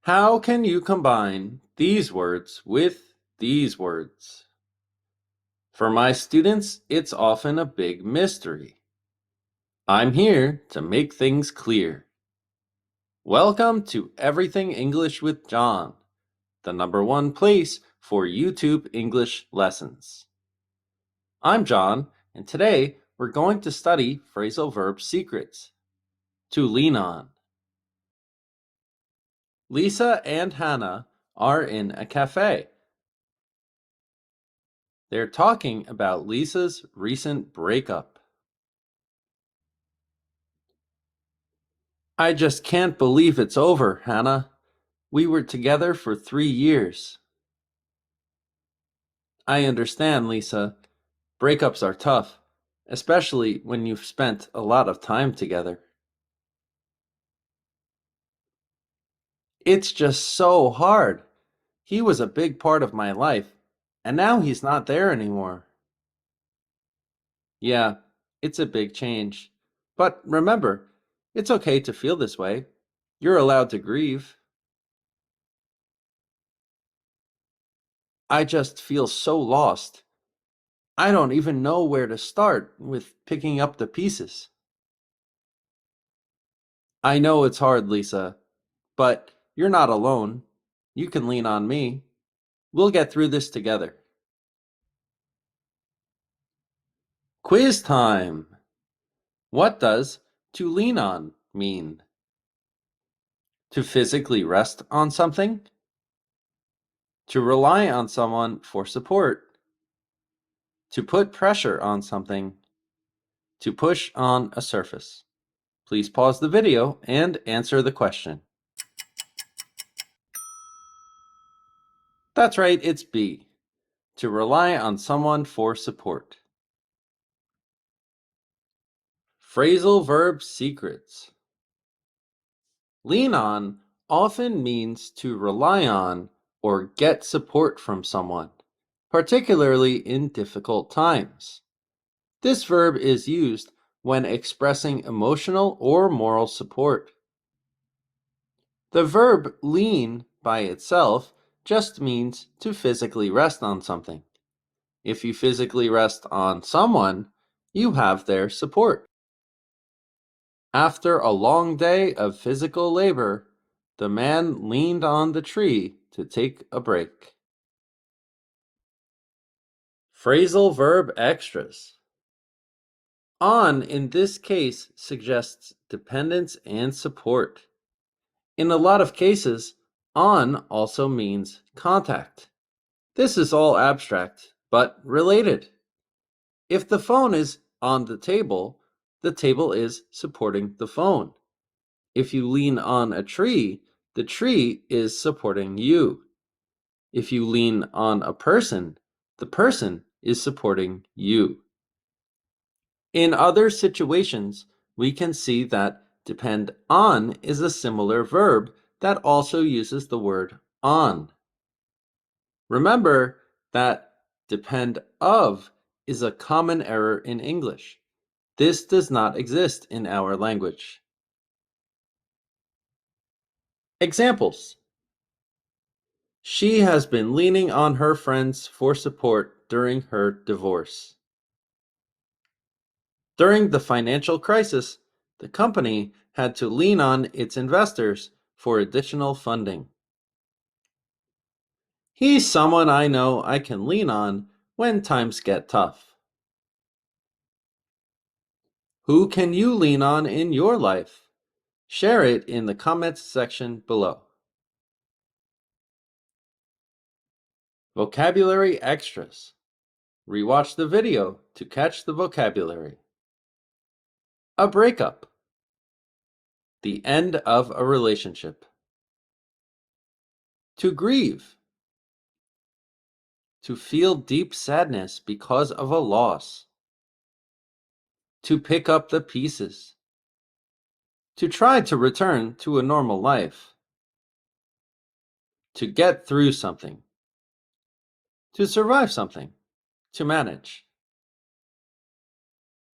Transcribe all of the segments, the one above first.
How can you combine these words with these words? For my students, it's often a big mystery. I'm here to make things clear. Welcome to Everything English with John, the #1 place for YouTube English lessons. I'm John, and today we're going to study phrasal verb secrets. To lean on. Lisa and Hannah are in a cafe. They're talking about Lisa's recent breakup. I just can't believe it's over, Hannah. We were together for 3 years. I understand, Lisa. Breakups are tough, especially when you've spent a lot of time together. It's just so hard. He was a big part of my life, and now he's not there anymore. Yeah, it's a big change. But remember, it's okay to feel this way. You're allowed to grieve. I just feel so lost. I don't even know where to start with picking up the pieces. I know it's hard, Lisa, but you're not alone. You can lean on me. We'll get through this together. Quiz time! What does to lean on mean? To physically rest on something? To rely on someone for support? To put pressure on something? To push on a surface? Please pause the video and answer the question. That's right, it's B. To rely on someone for support. Phrasal verb secrets. Lean on often means to rely on or get support from someone, particularly in difficult times. This verb is used when expressing emotional or moral support. The verb lean by itself just means to physically rest on something. If you physically rest on someone, you have their support. After a long day of physical labor, the man leaned on the tree to take a break. Phrasal verb extras. On in this case suggests dependence and support. In a lot of cases, on also means contact. This is all abstract, but related. If the phone is on the table is supporting the phone. If you lean on a tree, the tree is supporting you. If you lean on a person, the person is supporting you. In other situations, we can see that depend on is a similar verb that also uses the word on. Remember that depend of is a common error in English. This does not exist in our language. Examples. She has been leaning on her friends for support during her divorce. During the financial crisis, the company had to lean on its investors for additional funding. He's someone I know I can lean on when times get tough. Who can you lean on in your life? Share it in the comments section below. Vocabulary extras. Rewatch the video to catch the vocabulary. A breakup. The end of a relationship. To grieve. To feel deep sadness because of a loss. To pick up the pieces. To try to return to a normal life. To get through something. To survive something. To manage.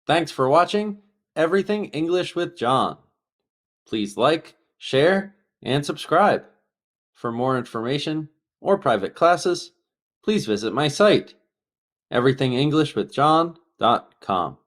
Thanks for watching Everything English with John. Please like, share, and subscribe. For more information or private classes, please visit my site, everythingenglishwithjohn.com.